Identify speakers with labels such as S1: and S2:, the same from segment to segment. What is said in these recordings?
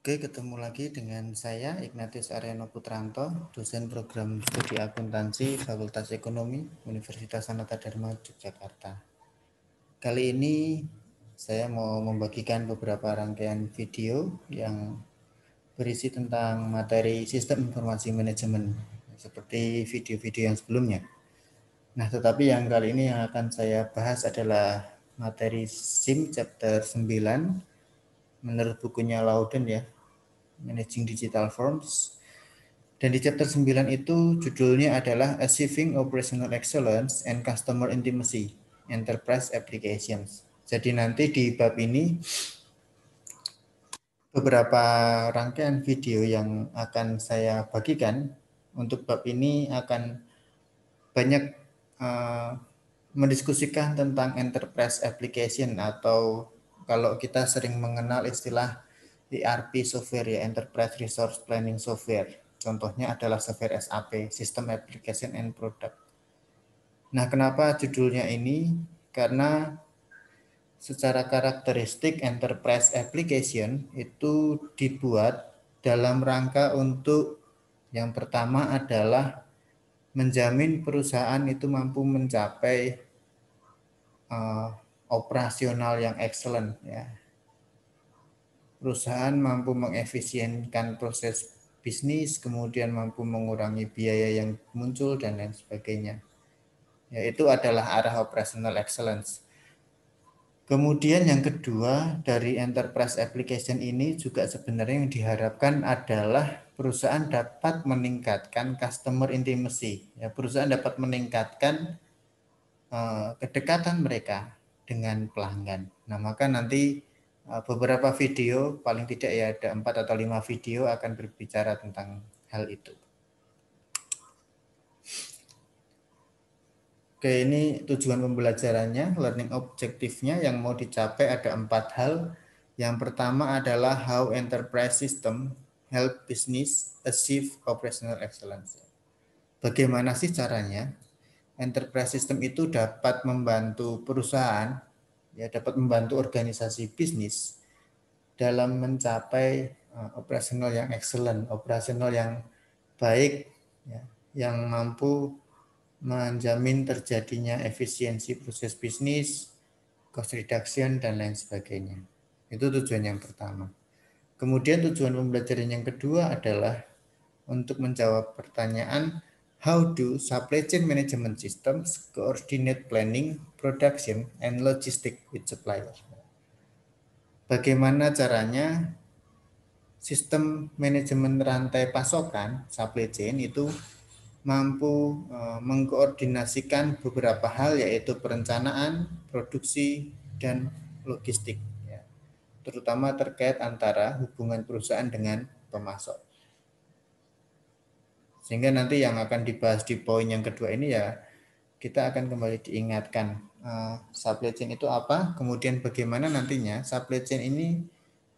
S1: Oke, ketemu lagi dengan saya Ignatius Aryano Putranto, dosen program studi akuntansi Fakultas Ekonomi Universitas Sanata Dharma Yogyakarta. Kali ini saya mau membagikan beberapa rangkaian video yang berisi tentang materi sistem informasi manajemen seperti video-video yang sebelumnya. Nah, tetapi yang kali ini yang akan saya bahas adalah materi SIM chapter 9 menurut bukunya Loudon ya, Managing Digital Forms. Dan di chapter 9 itu judulnya adalah Achieving Operational Excellence and Customer Intimacy, Enterprise Applications. Jadi nanti di bab ini beberapa rangkaian video yang akan saya bagikan untuk bab ini akan banyak mendiskusikan tentang enterprise application atau kalau kita sering mengenal istilah ERP software ya, Enterprise Resource Planning Software. Contohnya adalah software SAP, System Application and Product. Nah, kenapa judulnya ini? Karena secara karakteristik enterprise application itu dibuat dalam rangka untuk yang pertama adalah menjamin perusahaan itu mampu mencapai operasional yang excellent ya. Perusahaan mampu mengefisienkan proses bisnis, kemudian mampu mengurangi biaya yang muncul dan lain sebagainya. Ya, itu adalah arah operational excellence. Kemudian yang kedua dari enterprise application ini juga sebenarnya yang diharapkan adalah perusahaan dapat meningkatkan customer intimacy. Ya, perusahaan dapat meningkatkan kedekatan mereka dengan pelanggan. Nah, maka nanti beberapa video, paling tidak ya ada 4 atau 5 video akan berbicara tentang hal itu. Oke, ini tujuan pembelajarannya, learning objektifnya yang mau dicapai ada 4 hal. Yang pertama adalah how enterprise system help business achieve operational excellence. Bagaimana sih caranya enterprise system itu dapat membantu perusahaan, ya dapat membantu organisasi bisnis dalam mencapai operasional yang excellent, operasional yang baik, ya, yang mampu menjamin terjadinya efisiensi proses bisnis, cost reduction, dan lain sebagainya. Itu tujuan yang pertama. Kemudian tujuan pembelajaran yang kedua adalah untuk menjawab pertanyaan how do supply chain management systems coordinate planning, production, and logistics with suppliers. Bagaimana caranya sistem manajemen rantai pasokan supply chain itu mampu mengkoordinasikan beberapa hal yaitu perencanaan, produksi, dan logistik ya. Terutama terkait antara hubungan perusahaan dengan pemasok. Sehingga nanti yang akan dibahas di poin yang kedua ini ya kita akan kembali diingatkan supply chain itu apa, kemudian bagaimana nantinya supply chain ini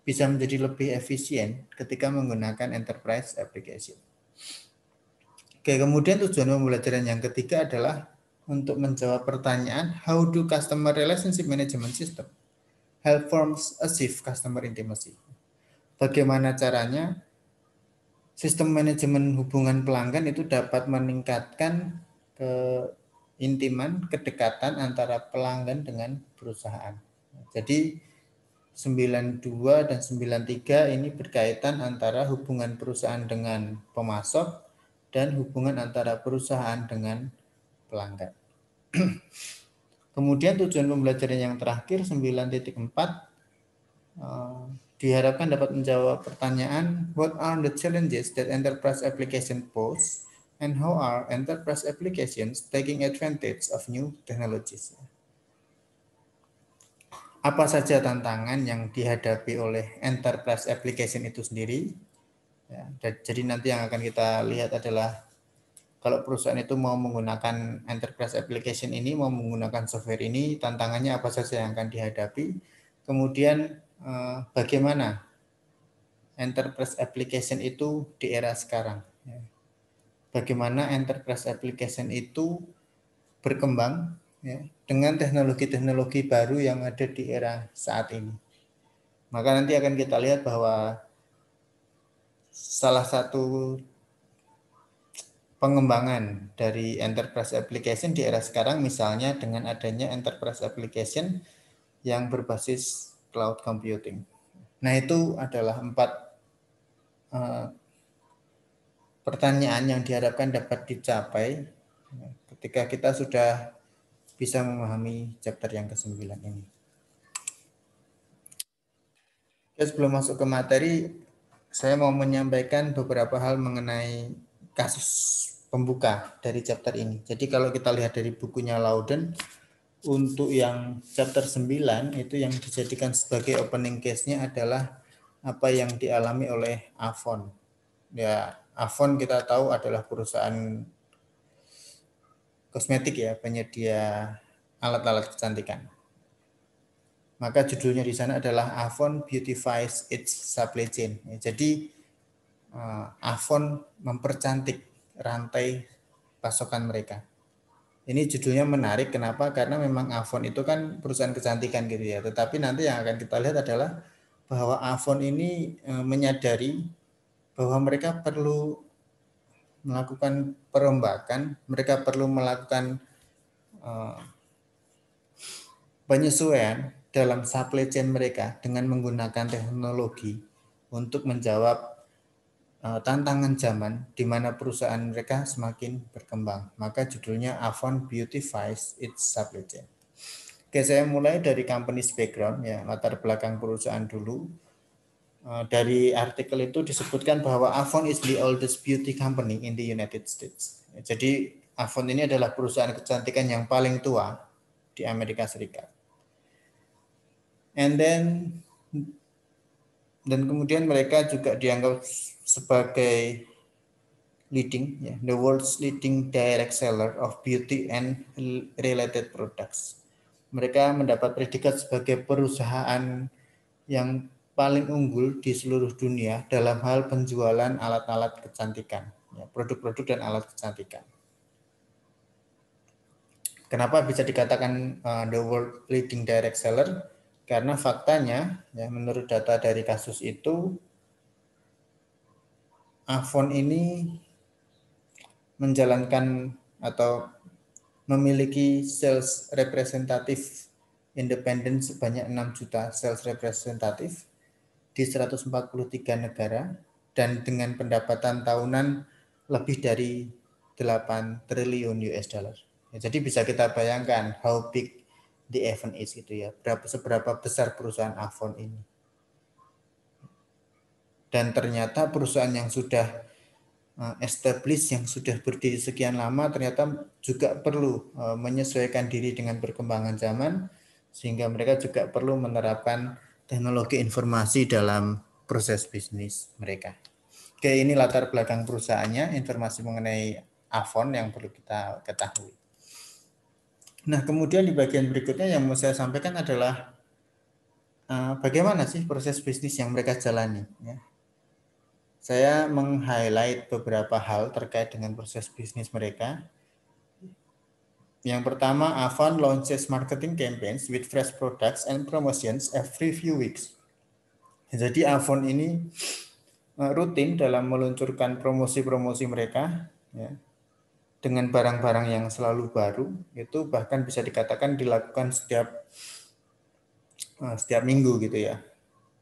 S1: bisa menjadi lebih efisien ketika menggunakan enterprise application. Oke, kemudian tujuan pembelajaran yang ketiga adalah untuk menjawab pertanyaan how do customer relationship management system help firms achieve customer intimacy. Bagaimana caranya sistem manajemen hubungan pelanggan itu dapat meningkatkan keintiman, kedekatan antara pelanggan dengan perusahaan. Jadi 92 dan 93 ini berkaitan antara hubungan perusahaan dengan pemasok dan hubungan antara perusahaan dengan pelanggan. Kemudian tujuan pembelajaran yang terakhir 9.4 diharapkan dapat menjawab pertanyaan what are the challenges that enterprise application pose and how are enterprise applications taking advantage of new technologies. Apa saja tantangan yang dihadapi oleh enterprise application itu sendiri? Ya, jadi nanti yang akan kita lihat adalah kalau perusahaan itu mau menggunakan enterprise application ini, mau menggunakan software ini, tantangannya apa saja yang akan dihadapi? Kemudian bagaimana enterprise application itu di era sekarang? Bagaimana enterprise application itu berkembang ya, dengan teknologi-teknologi baru yang ada di era saat ini. Maka nanti akan kita lihat bahwa salah satu pengembangan dari enterprise application di era sekarang, misalnya dengan adanya enterprise application yang berbasis cloud computing. Nah, itu adalah 4 pertanyaan yang diharapkan dapat dicapai ketika kita sudah bisa memahami chapter yang ke-9 ini. Oke, sebelum masuk ke materi, saya mau menyampaikan beberapa hal mengenai kasus pembuka dari chapter ini. Jadi kalau kita lihat dari bukunya Loudon, untuk yang chapter 9 itu yang dijadikan sebagai opening case-nya adalah apa yang dialami oleh Avon. Ya, Avon kita tahu adalah perusahaan kosmetik ya, penyedia alat-alat kecantikan. Maka judulnya di sana adalah Avon Beautifies Its Supply Chain. Ya, jadi Avon mempercantik rantai pasokan mereka. Ini judulnya menarik, kenapa? Karena memang Avon itu kan perusahaan kecantikan gitu ya. Tetapi nanti yang akan kita lihat adalah bahwa Avon ini menyadari bahwa mereka perlu melakukan perombakan, mereka perlu melakukan penyesuaian dalam supply chain mereka dengan menggunakan teknologi untuk menjawab tantangan zaman di mana perusahaan mereka semakin berkembang. Maka judulnya Avon Beautifies Its Supply Chain. Oke, saya mulai dari company's background ya, latar belakang perusahaan dulu. Dari artikel itu disebutkan bahwa Avon is the oldest beauty company in the United States. Jadi Avon ini adalah perusahaan kecantikan yang paling tua di Amerika Serikat. Dan kemudian mereka juga dianggap sebagai the world's leading direct seller of beauty and related products. Mereka mendapat predikat sebagai perusahaan yang paling unggul di seluruh dunia dalam hal penjualan alat-alat kecantikan, ya, produk-produk dan alat kecantikan. Kenapa bisa dikatakan the world leading direct seller? Karena faktanya, ya, menurut data dari kasus itu, Avon ini menjalankan atau memiliki sales representatif independen sebanyak 6 juta sales representatif di 143 negara dan dengan pendapatan tahunan lebih dari 8 triliun US dollar. Ya, jadi bisa kita bayangkan how big the Avon is gitu ya. Seberapa besar perusahaan Avon ini. Dan ternyata perusahaan yang sudah established, yang sudah berdiri sekian lama, ternyata juga perlu menyesuaikan diri dengan perkembangan zaman, sehingga mereka juga perlu menerapkan teknologi informasi dalam proses bisnis mereka. Oke, ini latar belakang perusahaannya, informasi mengenai Avon yang perlu kita ketahui. Nah, kemudian di bagian berikutnya yang mau saya sampaikan adalah bagaimana sih proses bisnis yang mereka jalani. Ya. Saya meng-highlight beberapa hal terkait dengan proses bisnis mereka. Yang pertama, Avon launches marketing campaigns with fresh products and promotions every few weeks. Jadi Avon ini rutin dalam meluncurkan promosi-promosi mereka, ya, dengan barang-barang yang selalu baru. Itu bahkan bisa dikatakan dilakukan setiap minggu gitu ya.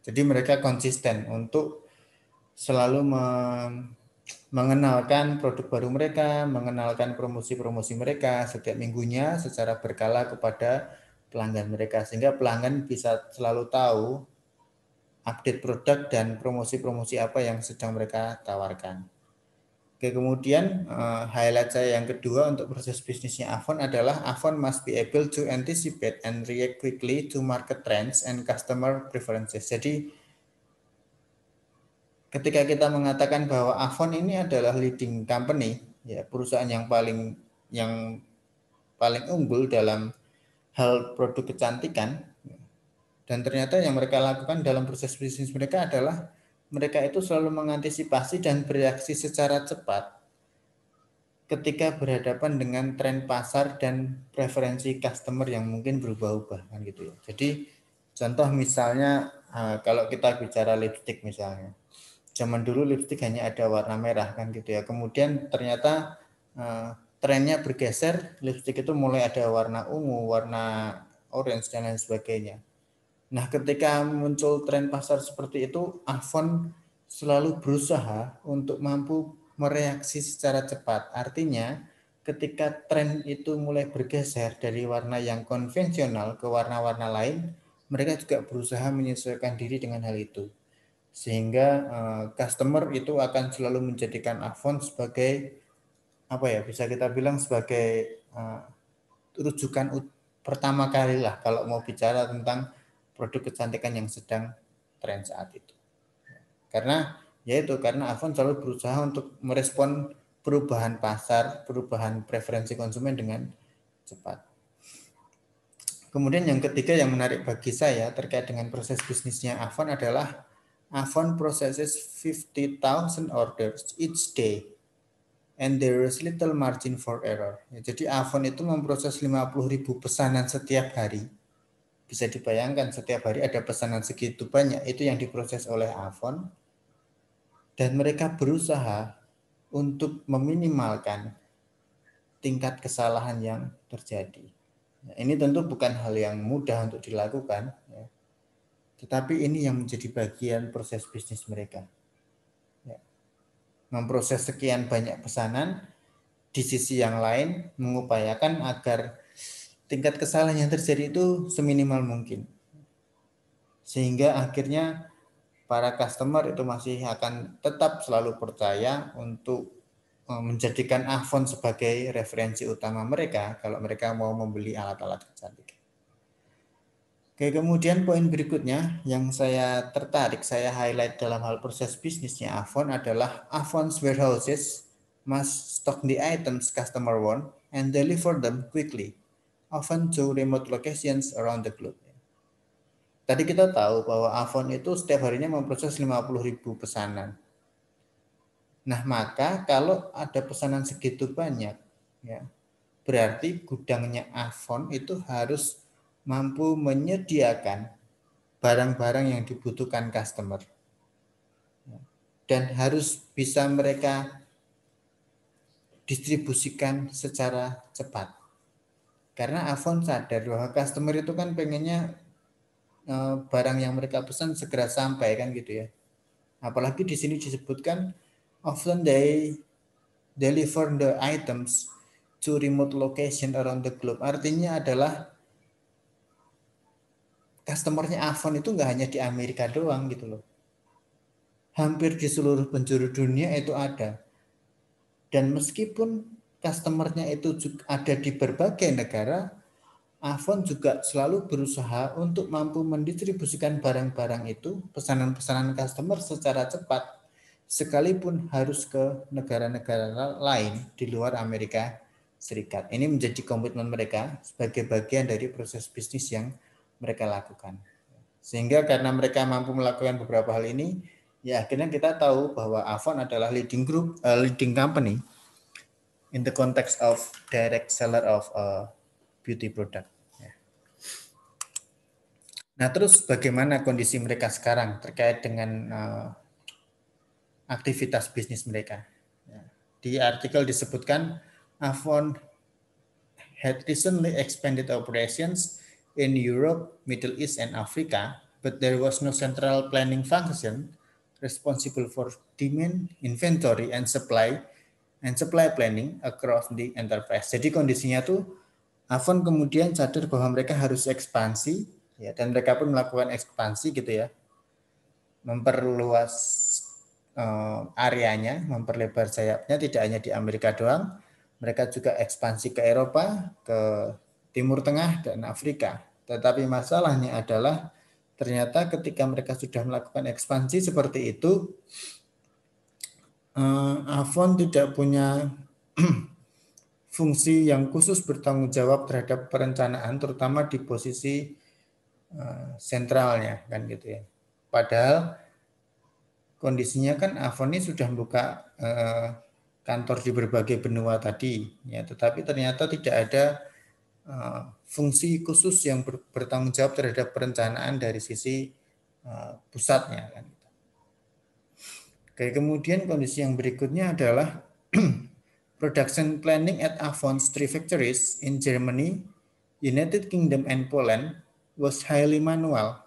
S1: Jadi mereka konsisten untuk selalu mengenalkan produk baru mereka, mengenalkan promosi-promosi mereka setiap minggunya secara berkala kepada pelanggan mereka, sehingga pelanggan bisa selalu tahu update produk dan promosi-promosi apa yang sedang mereka tawarkan. Oke, kemudian highlight saya yang kedua untuk proses bisnisnya Avon adalah Avon must be able to anticipate and react quickly to market trends and customer preferences. Jadi ketika kita mengatakan bahwa Avon ini adalah leading company, ya, perusahaan yang paling unggul dalam hal produk kecantikan, dan ternyata yang mereka lakukan dalam proses bisnis mereka adalah mereka itu selalu mengantisipasi dan bereaksi secara cepat ketika berhadapan dengan tren pasar dan preferensi customer yang mungkin berubah-ubah kan gitu ya. Jadi contoh misalnya kalau kita bicara lipstick misalnya. Zaman dulu lipstik hanya ada warna merah kan gitu ya. Kemudian ternyata trennya bergeser, lipstik itu mulai ada warna ungu, warna orange dan lain sebagainya. Nah, ketika muncul tren pasar seperti itu, Avon selalu berusaha untuk mampu mereaksi secara cepat. Artinya, ketika tren itu mulai bergeser dari warna yang konvensional ke warna-warna lain, mereka juga berusaha menyesuaikan diri dengan hal itu. Sehingga customer itu akan selalu menjadikan Avon sebagai apa ya, bisa kita bilang sebagai rujukan pertama kali lah kalau mau bicara tentang produk kecantikan yang sedang tren saat itu. Karena yaitu karena Avon selalu berusaha untuk merespon perubahan pasar, perubahan preferensi konsumen dengan cepat. Kemudian yang ketiga yang menarik bagi saya terkait dengan proses bisnisnya Avon adalah Avon processes 50,000 orders each day and there is little margin for error. Ya, jadi Avon itu memproses 50.000 pesanan setiap hari. Bisa dibayangkan setiap hari ada pesanan segitu banyak, itu yang diproses oleh Avon. Dan mereka berusaha untuk meminimalkan tingkat kesalahan yang terjadi. Ya, ini tentu bukan hal yang mudah untuk dilakukan, ya. Tetapi ini yang menjadi bagian proses bisnis mereka. Ya. Memproses sekian banyak pesanan, di sisi yang lain mengupayakan agar tingkat kesalahan yang terjadi itu seminimal mungkin. Sehingga akhirnya para customer itu masih akan tetap selalu percaya untuk menjadikan Avon sebagai referensi utama mereka kalau mereka mau membeli alat-alat kecantikan. Oke, kemudian poin berikutnya yang saya tertarik, saya highlight dalam hal proses bisnisnya Avon adalah Avon's warehouses must stock the items customer want and deliver them quickly, often to remote locations around the globe. Tadi kita tahu bahwa Avon itu setiap harinya memproses 50.000 pesanan. Nah, maka kalau ada pesanan segitu banyak, ya, berarti gudangnya Avon itu harus mampu menyediakan barang-barang yang dibutuhkan customer dan harus bisa mereka distribusikan secara cepat. Karena Avon sadar bahwa customer itu kan pengennya barang yang mereka pesan segera sampai kan gitu ya. Apalagi di sini disebutkan often they deliver the items to remote location around the globe. Artinya adalah customernya Avon itu nggak hanya di Amerika doang gitu loh. Hampir di seluruh penjuru dunia itu ada. Dan meskipun customernya itu juga ada di berbagai negara, Avon juga selalu berusaha untuk mampu mendistribusikan barang-barang itu, pesanan-pesanan customer secara cepat, sekalipun harus ke negara-negara lain di luar Amerika Serikat. Ini menjadi komitmen mereka sebagai bagian dari proses bisnis yang mereka lakukan. Sehingga karena mereka mampu melakukan beberapa hal ini, ya akhirnya kita tahu bahwa Avon adalah leading company in the context of direct seller of beauty product. Nah, terus bagaimana kondisi mereka sekarang terkait dengan aktivitas bisnis mereka? Di artikel disebutkan Avon had recently expanded operations in Europe, Middle East, and Africa, but there was no central planning function responsible for demand, inventory, and supply planning across the enterprise. Jadi kondisinya tuh Avon kemudian sadar bahwa mereka harus ekspansi, ya, dan mereka pun melakukan ekspansi gitu ya, memperluas areanya, memperlebar sayapnya tidak hanya di Amerika doang, mereka juga ekspansi ke Eropa, ke Timur Tengah dan Afrika. Tetapi masalahnya adalah ternyata ketika mereka sudah melakukan ekspansi seperti itu, Avon tidak punya fungsi yang khusus bertanggung jawab terhadap perencanaan, terutama di posisi sentralnya kan gitu ya. Padahal kondisinya kan Avon ini sudah buka kantor di berbagai benua tadi, ya, tetapi ternyata tidak ada fungsi khusus yang bertanggung jawab terhadap perencanaan dari sisi pusatnya kan. Oke, Oke, kemudian kondisi yang berikutnya adalah production planning at Avon's three factories in Germany, United Kingdom, and Poland was highly manual,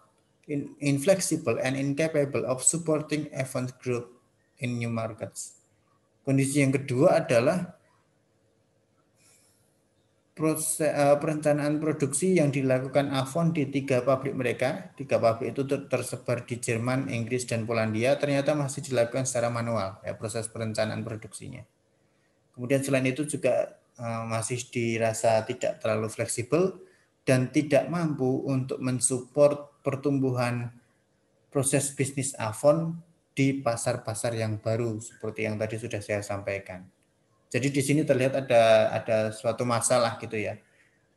S1: inflexible, and incapable of supporting Avon's growth in new markets. Kondisi yang kedua adalah perencanaan produksi yang dilakukan Avon di 3 pabrik mereka. 3 pabrik itu tersebar di Jerman, Inggris, dan Polandia, ternyata masih dilakukan secara manual, ya, proses perencanaan produksinya. Kemudian selain itu juga masih dirasa tidak terlalu fleksibel dan tidak mampu untuk mensupport pertumbuhan proses bisnis Avon di pasar-pasar yang baru seperti yang tadi sudah saya sampaikan. Jadi di sini terlihat ada suatu masalah gitu ya.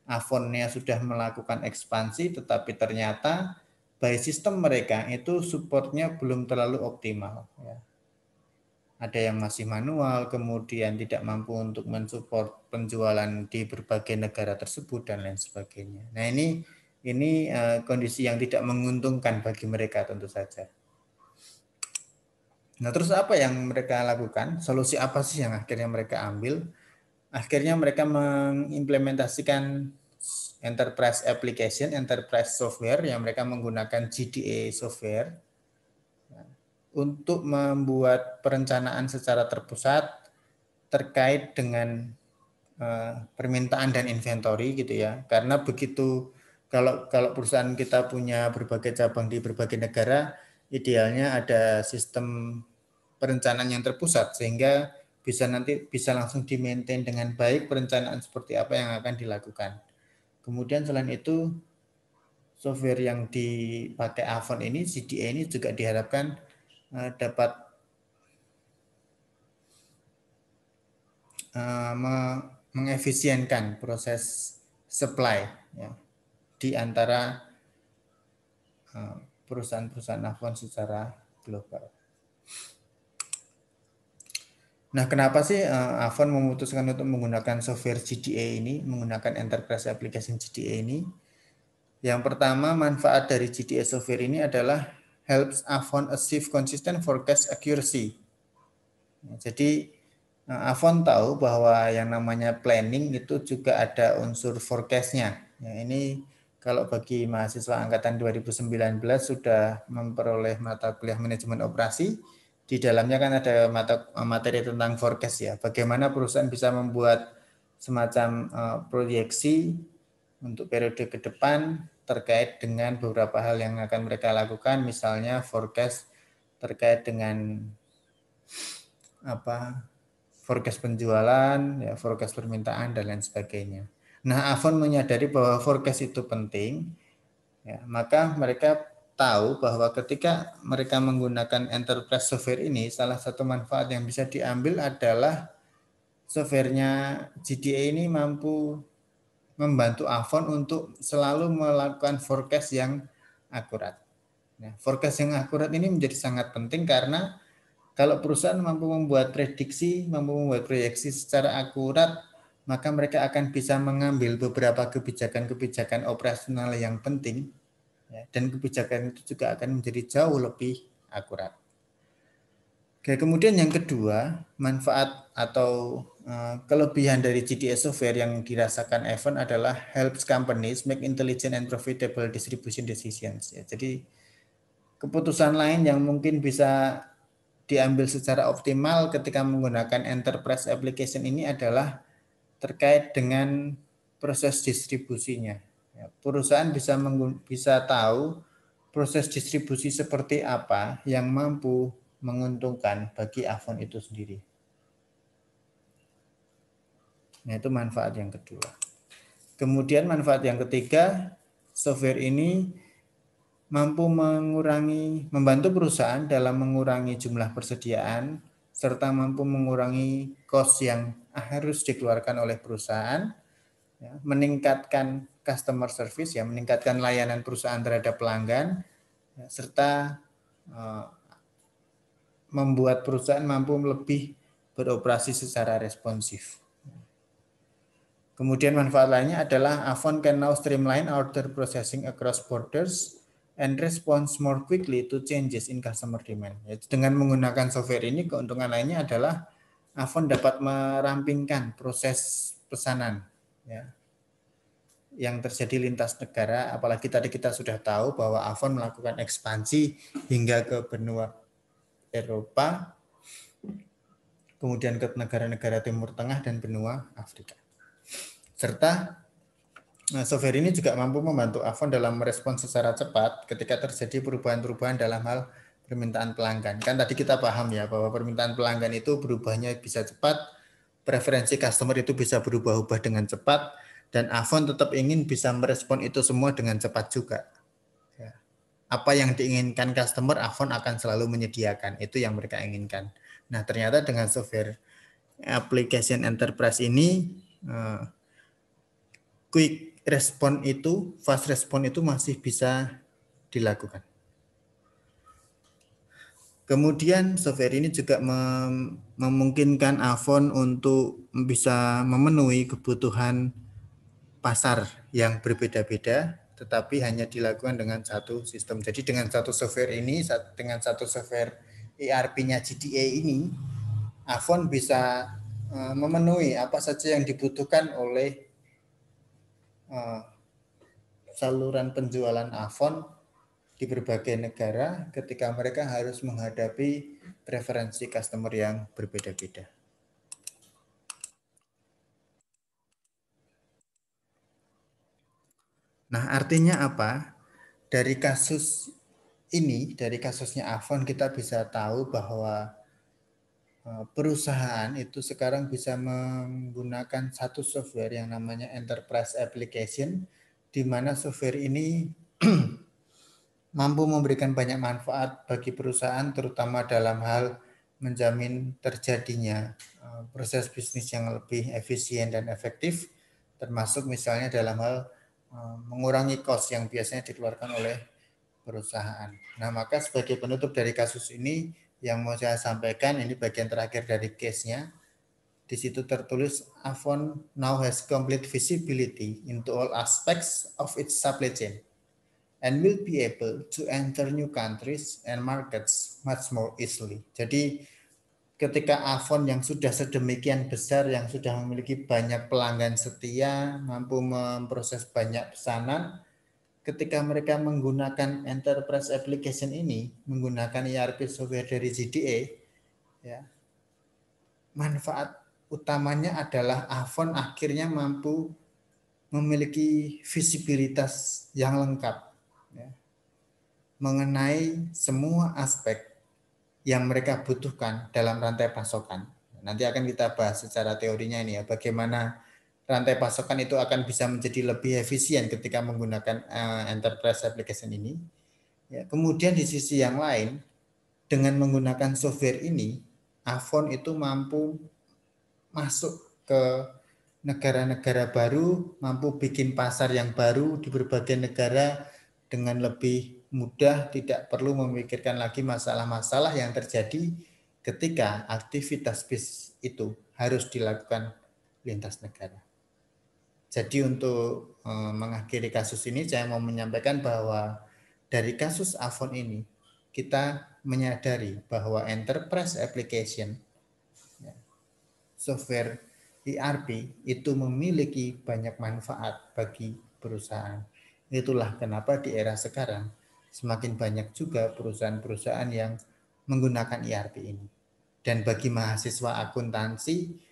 S1: Avonnya sudah melakukan ekspansi, tetapi ternyata by sistem mereka itu supportnya belum terlalu optimal. Ya. Ada yang masih manual, kemudian tidak mampu untuk mensupport penjualan di berbagai negara tersebut dan lain sebagainya. Nah ini kondisi yang tidak menguntungkan bagi mereka tentu saja. Nah terus apa yang mereka lakukan? Solusi apa sih yang akhirnya mereka ambil? Akhirnya mereka mengimplementasikan enterprise application, enterprise software yang mereka menggunakan GDA software untuk membuat perencanaan secara terpusat terkait dengan permintaan dan inventory gitu ya. Karena begitu kalau perusahaan kita punya berbagai cabang di berbagai negara, idealnya ada sistem perencanaan yang terpusat sehingga bisa langsung di-maintain dengan baik perencanaan seperti apa yang akan dilakukan. Kemudian selain itu software yang dipakai Avon ini, CDA ini juga diharapkan dapat mengefisienkan proses supply ya, di antara perusahaan-perusahaan Avon secara global. Nah, kenapa sih Avon memutuskan untuk menggunakan software GDA ini, menggunakan Enterprise Application GDA ini? Yang pertama, manfaat dari GDA software ini adalah helps Avon achieve consistent forecast accuracy. Jadi Avon tahu bahwa yang namanya planning itu juga ada unsur forecast-nya. Ya, ini kalau bagi mahasiswa angkatan 2019 sudah memperoleh mata kuliah manajemen operasi, di dalamnya kan ada materi tentang forecast ya. Bagaimana perusahaan bisa membuat semacam proyeksi untuk periode ke depan terkait dengan beberapa hal yang akan mereka lakukan, misalnya forecast terkait dengan forecast penjualan, ya, forecast permintaan dan lain sebagainya. Nah, Avon menyadari bahwa forecast itu penting, ya, maka mereka tahu bahwa ketika mereka menggunakan enterprise software ini, salah satu manfaat yang bisa diambil adalah softwarenya GDA ini mampu membantu Avon untuk selalu melakukan forecast yang akurat. Nah, forecast yang akurat ini menjadi sangat penting karena kalau perusahaan mampu membuat prediksi, mampu membuat proyeksi secara akurat, maka mereka akan bisa mengambil beberapa kebijakan-kebijakan operasional yang penting, ya, dan kebijakan itu juga akan menjadi jauh lebih akurat. Oke, kemudian yang kedua, manfaat atau kelebihan dari GDS software yang dirasakan Avon adalah helps companies make intelligent and profitable distribution decisions. Ya, jadi keputusan lain yang mungkin bisa diambil secara optimal ketika menggunakan enterprise application ini adalah terkait dengan proses distribusinya. Ya, perusahaan bisa tahu proses distribusi seperti apa yang mampu menguntungkan bagi Avon itu sendiri. Nah, itu manfaat yang kedua. Kemudian manfaat yang ketiga, software ini mampu membantu perusahaan dalam mengurangi jumlah persediaan serta mampu mengurangi cost yang harus dikeluarkan oleh perusahaan, ya, meningkatkan customer service, ya, meningkatkan layanan perusahaan terhadap pelanggan, ya, serta membuat perusahaan mampu lebih beroperasi secara responsif. Kemudian manfaat lainnya adalah Avon can now streamline order processing across borders, and response more quickly to changes in customer demand. Ya, dengan menggunakan software ini, keuntungan lainnya adalah Avon dapat merampingkan proses pesanan ya, yang terjadi lintas negara, apalagi tadi kita sudah tahu bahwa Avon melakukan ekspansi hingga ke benua Eropa, kemudian ke negara-negara Timur Tengah dan benua Afrika. Serta software ini juga mampu membantu Avon dalam merespon secara cepat ketika terjadi perubahan-perubahan dalam hal permintaan pelanggan. Kan tadi kita paham ya bahwa permintaan pelanggan itu berubahnya bisa cepat, preferensi customer itu bisa berubah-ubah dengan cepat, dan Avon tetap ingin bisa merespon itu semua dengan cepat juga. Ya. Apa yang diinginkan customer, Avon akan selalu menyediakan. Itu yang mereka inginkan. Nah, ternyata dengan software application enterprise ini, quick respon itu, fast respon itu masih bisa dilakukan. Kemudian software ini juga memungkinkan Avon untuk bisa memenuhi kebutuhan pasar yang berbeda-beda, tetapi hanya dilakukan dengan satu sistem. Jadi dengan satu software ini, dengan satu software ERP-nya GDA ini, Avon bisa memenuhi apa saja yang dibutuhkan oleh saluran penjualan Avon di berbagai negara ketika mereka harus menghadapi preferensi customer yang berbeda-beda. Nah, artinya apa? Dari kasus ini, dari kasusnya Avon, kita bisa tahu bahwa perusahaan itu sekarang bisa menggunakan satu software yang namanya Enterprise Application, di mana software ini mampu memberikan banyak manfaat bagi perusahaan, terutama dalam hal menjamin terjadinya proses bisnis yang lebih efisien dan efektif, termasuk misalnya dalam hal mengurangi cost yang biasanya dikeluarkan oleh perusahaan. Nah, maka sebagai penutup dari kasus ini, yang mau saya sampaikan, ini bagian terakhir dari case-nya. Di situ tertulis, Avon now has complete visibility into all aspects of its supply chain and will be able to enter new countries and markets much more easily. Jadi ketika Avon yang sudah sedemikian besar, yang sudah memiliki banyak pelanggan setia, mampu memproses banyak pesanan, ketika mereka menggunakan enterprise application ini, menggunakan ERP software dari GDA, ya, manfaat utamanya adalah Avon akhirnya mampu memiliki visibilitas yang lengkap ya, mengenai semua aspek yang mereka butuhkan dalam rantai pasokan. Nanti akan kita bahas secara teorinya ini ya, bagaimana rantai pasokan itu akan bisa menjadi lebih efisien ketika menggunakan enterprise application ini. Ya, kemudian di sisi yang lain, dengan menggunakan software ini, Avon itu mampu masuk ke negara-negara baru, mampu bikin pasar yang baru di berbagai negara dengan lebih mudah, tidak perlu memikirkan lagi masalah-masalah yang terjadi ketika aktivitas bisnis itu harus dilakukan lintas negara. Jadi untuk mengakhiri kasus ini, saya mau menyampaikan bahwa dari kasus Avon ini, kita menyadari bahwa enterprise application, software ERP itu memiliki banyak manfaat bagi perusahaan. Itulah kenapa di era sekarang semakin banyak juga perusahaan-perusahaan yang menggunakan ERP ini. Dan bagi mahasiswa akuntansi,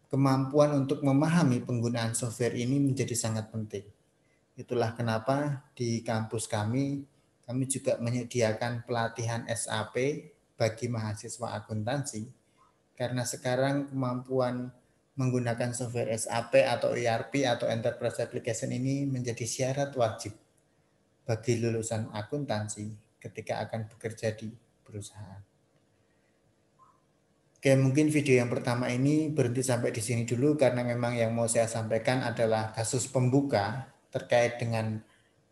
S1: kemampuan untuk memahami penggunaan software ini menjadi sangat penting. Itulah kenapa di kampus kami juga menyediakan pelatihan SAP bagi mahasiswa akuntansi, karena sekarang kemampuan menggunakan software SAP atau ERP atau Enterprise Application ini menjadi syarat wajib bagi lulusan akuntansi ketika akan bekerja di perusahaan. Oke, mungkin video yang pertama ini berhenti sampai di sini dulu karena memang yang mau saya sampaikan adalah kasus pembuka terkait dengan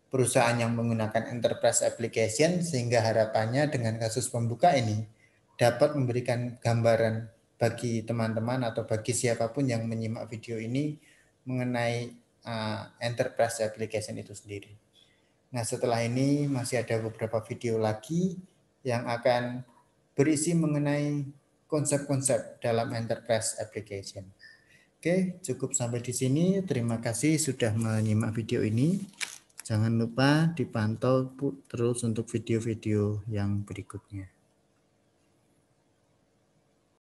S1: perusahaan yang menggunakan enterprise application, sehingga harapannya dengan kasus pembuka ini dapat memberikan gambaran bagi teman-teman atau bagi siapapun yang menyimak video ini mengenai enterprise application itu sendiri. Nah, setelah ini masih ada beberapa video lagi yang akan berisi mengenai konsep-konsep dalam enterprise application. Oke, cukup sampai di sini. Terima kasih sudah menyimak video ini. Jangan lupa dipantau terus untuk video-video yang berikutnya.